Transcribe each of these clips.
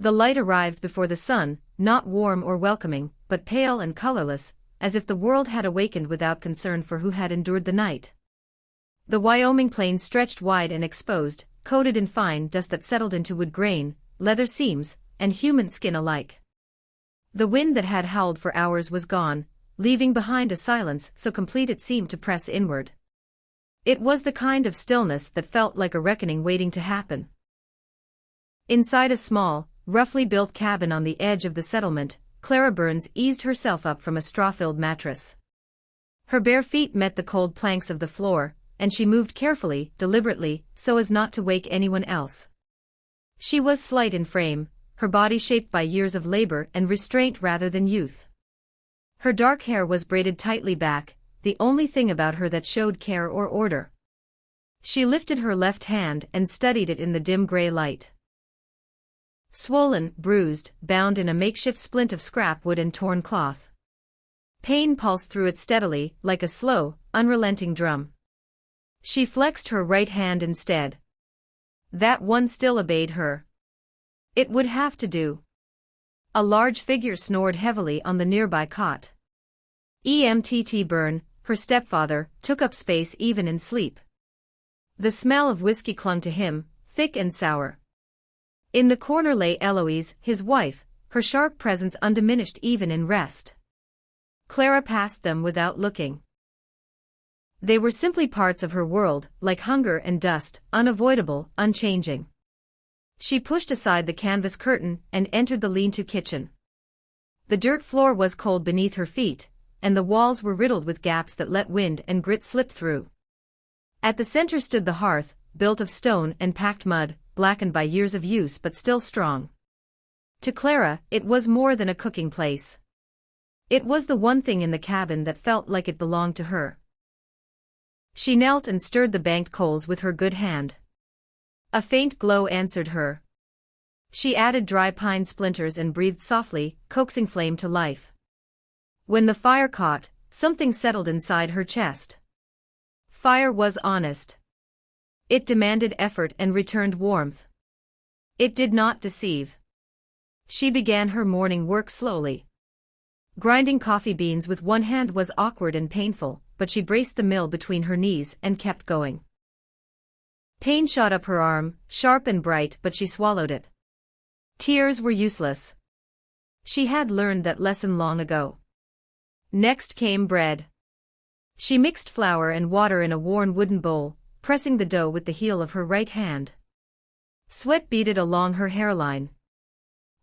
The light arrived before the sun, not warm or welcoming, but pale and colorless, as if the world had awakened without concern for who had endured the night. The Wyoming plains stretched wide and exposed, coated in fine dust that settled into wood grain, leather seams, and human skin alike. The wind that had howled for hours was gone, leaving behind a silence so complete it seemed to press inward. It was the kind of stillness that felt like a reckoning waiting to happen. Inside a small, roughly built cabin on the edge of the settlement, Clara Burns eased herself up from a straw-filled mattress. Her bare feet met the cold planks of the floor, and she moved carefully, deliberately, so as not to wake anyone else. She was slight in frame, her body shaped by years of labor and restraint rather than youth. Her dark hair was braided tightly back, the only thing about her that showed care or order. She lifted her left hand and studied it in the dim gray light. Swollen, bruised, bound in a makeshift splint of scrap wood and torn cloth. Pain pulsed through it steadily, like a slow, unrelenting drum. She flexed her right hand instead. That one still obeyed her. It would have to do. A large figure snored heavily on the nearby cot. EMTT Byrne, her stepfather, took up space even in sleep. The smell of whiskey clung to him, thick and sour. In the corner lay Eloise, his wife, her sharp presence undiminished even in rest. Clara passed them without looking. They were simply parts of her world, like hunger and dust, unavoidable, unchanging. She pushed aside the canvas curtain and entered the lean-to kitchen. The dirt floor was cold beneath her feet, and the walls were riddled with gaps that let wind and grit slip through. At the center stood the hearth, built of stone and packed mud, blackened by years of use but still strong. To Clara, it was more than a cooking place. It was the one thing in the cabin that felt like it belonged to her. She knelt and stirred the banked coals with her good hand. A faint glow answered her. She added dry pine splinters and breathed softly, coaxing flame to life. When the fire caught, something settled inside her chest. Fire was honest. It demanded effort and returned warmth. It did not deceive. She began her morning work slowly. Grinding coffee beans with one hand was awkward and painful, but she braced the mill between her knees and kept going. Pain shot up her arm, sharp and bright, but she swallowed it. Tears were useless. She had learned that lesson long ago. Next came bread. She mixed flour and water in a worn wooden bowl, pressing the dough with the heel of her right hand. Sweat beaded along her hairline.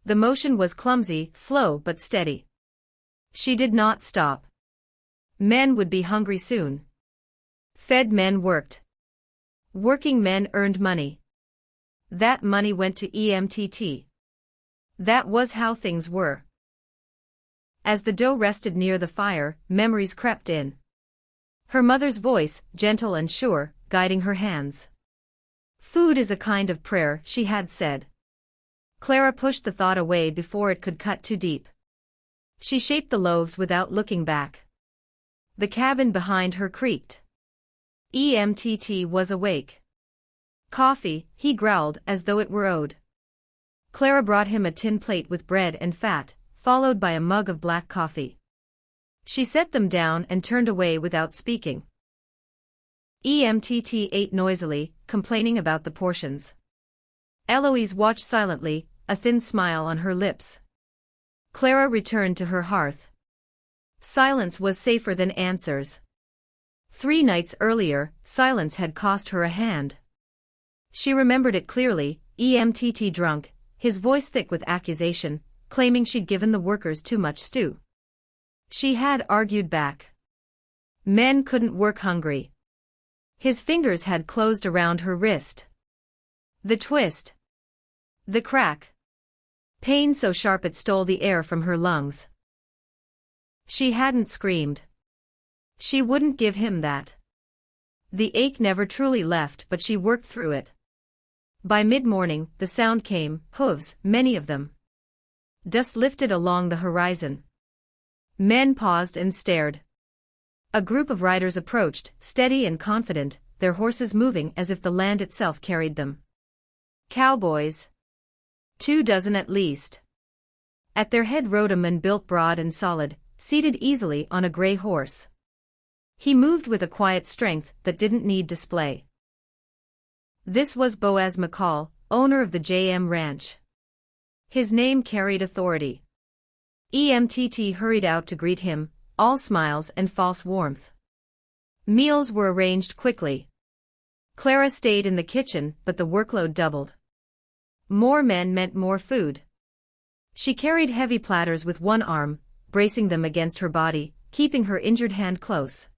The motion was clumsy, slow but steady. She did not stop. Men would be hungry soon. Fed men worked. Working men earned money. That money went to EMTT. That was how things were. As the dough rested near the fire, memories crept in. Her mother's voice, gentle and sure, guiding her hands. Food is a kind of prayer, she had said. Clara pushed the thought away before it could cut too deep. She shaped the loaves without looking back. The cabin behind her creaked. EMTT was awake. Coffee, he growled as though it were owed. Clara brought him a tin plate with bread and fat, followed by a mug of black coffee. She set them down and turned away without speaking. EMTT ate noisily, complaining about the portions. Eloise watched silently, a thin smile on her lips. Clara returned to her hearth. Silence was safer than answers. 3 nights earlier, silence had cost her a hand. She remembered it clearly, EMTT drunk, his voice thick with accusation, claiming she'd given the workers too much stew. She had argued back. Men couldn't work hungry. His fingers had closed around her wrist. The twist. The crack. Pain so sharp it stole the air from her lungs. She hadn't screamed. She wouldn't give him that. The ache never truly left, but she worked through it. By mid-morning, the sound came, hooves, many of them. Dust lifted along the horizon. Men paused and stared. A group of riders approached, steady and confident, their horses moving as if the land itself carried them. Cowboys. 2 dozen at least. At their head rode a man built broad and solid, seated easily on a gray horse. He moved with a quiet strength that didn't need display. This was Boaz McCall, owner of the JM Ranch. His name carried authority. EMTT hurried out to greet him, all smiles and false warmth. Meals were arranged quickly. Clara stayed in the kitchen, but the workload doubled. More men meant more food. She carried heavy platters with one arm, bracing them against her body, keeping her injured hand close.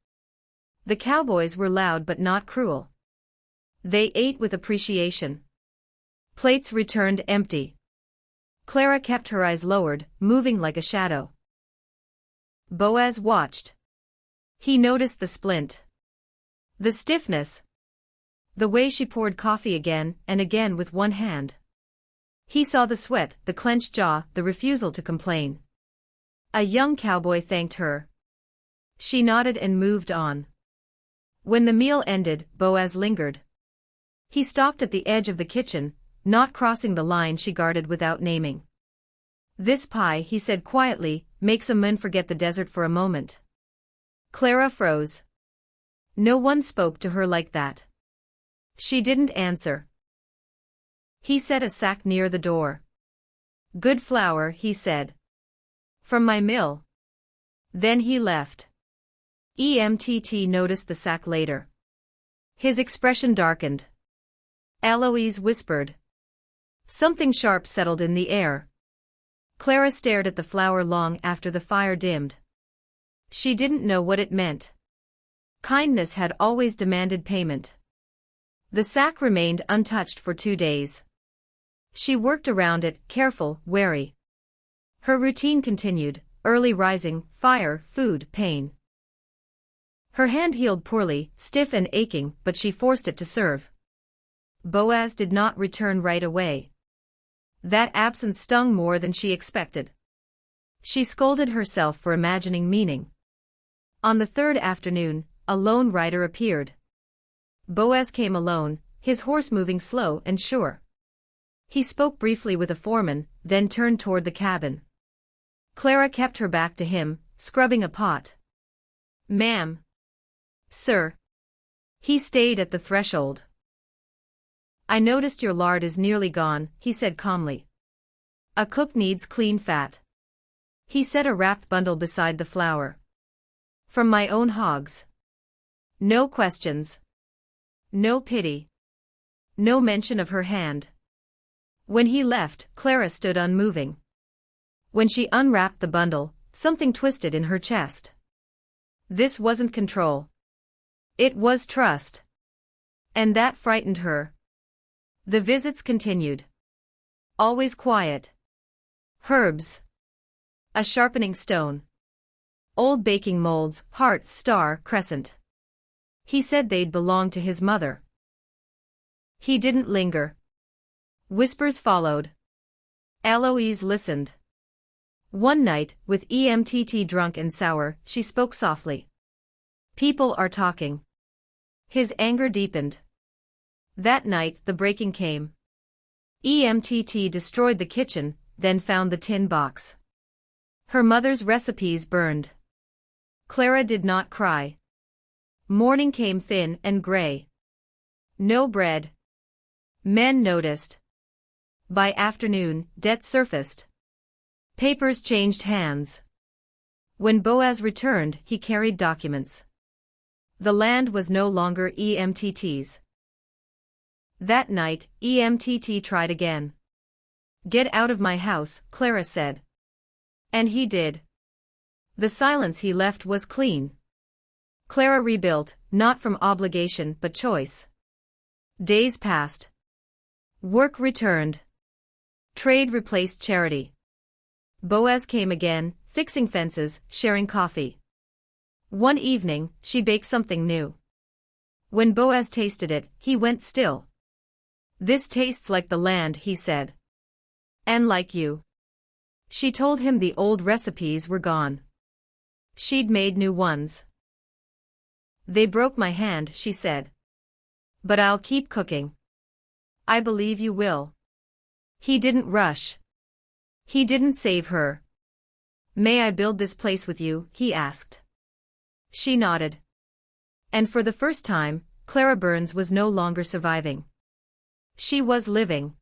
The cowboys were loud but not cruel. They ate with appreciation. Plates returned empty. Clara kept her eyes lowered, moving like a shadow. Boaz watched. He noticed the splint. The stiffness. The way she poured coffee again and again with one hand. He saw the sweat, the clenched jaw, the refusal to complain. A young cowboy thanked her. She nodded and moved on. When the meal ended, Boaz lingered. He stopped at the edge of the kitchen, not crossing the line she guarded without naming. This pie, he said quietly, makes a man forget the desert for a moment. Clara froze. No one spoke to her like that. She didn't answer. He set a sack near the door. Good flour, he said. From my mill. Then he left. EMTT noticed the sack later. His expression darkened. Eloise whispered. Something sharp settled in the air. Clara stared at the flour long after the fire dimmed. She didn't know what it meant. Kindness had always demanded payment. The sack remained untouched for 2 days. She worked around it, careful, wary. Her routine continued, early rising, fire, food, pain. Her hand healed poorly, stiff and aching, but she forced it to serve. Boaz did not return right away. That absence stung more than she expected. She scolded herself for imagining meaning. On the third afternoon, a lone rider appeared. Boaz came alone, his horse moving slow and sure. He spoke briefly with a foreman, then turned toward the cabin. Clara kept her back to him, scrubbing a pot. Ma'am. Sir. He stayed at the threshold. I noticed your lard is nearly gone, he said calmly. A cook needs clean fat. He set a wrapped bundle beside the flour. From my own hogs. No questions. No pity. No mention of her hand. When he left, Clara stood unmoving. When she unwrapped the bundle, something twisted in her chest. This wasn't control. It was trust. And that frightened her. The visits continued. Always quiet. Herbs. A sharpening stone. Old baking molds, heart, star, crescent. He said they'd belonged to his mother. He didn't linger. Whispers followed. Eloise listened. One night, with EMTT drunk and sour, she spoke softly. People are talking. His anger deepened. That night, the breaking came. EMTT destroyed the kitchen, then found the tin box. Her mother's recipes burned. Clara did not cry. Morning came thin and gray. No bread. Men noticed. By afternoon, debt surfaced. Papers changed hands. When Boaz returned, he carried documents. The land was no longer EMTT's. That night, EMTT tried again. Get out of my house, Clara said. And he did. The silence he left was clean. Clara rebuilt, not from obligation but choice. Days passed. Work returned. Trade replaced charity. Boaz came again, fixing fences, sharing coffee. One evening, she baked something new. When Boaz tasted it, he went still. This tastes like the land, he said. And like you. She told him the old recipes were gone. She'd made new ones. They broke my hand, she said. But I'll keep cooking. I believe you will. He didn't rush. He didn't save her. "May I build this place with you?" he asked. She nodded. And for the first time, Clara Burns was no longer surviving. She was living.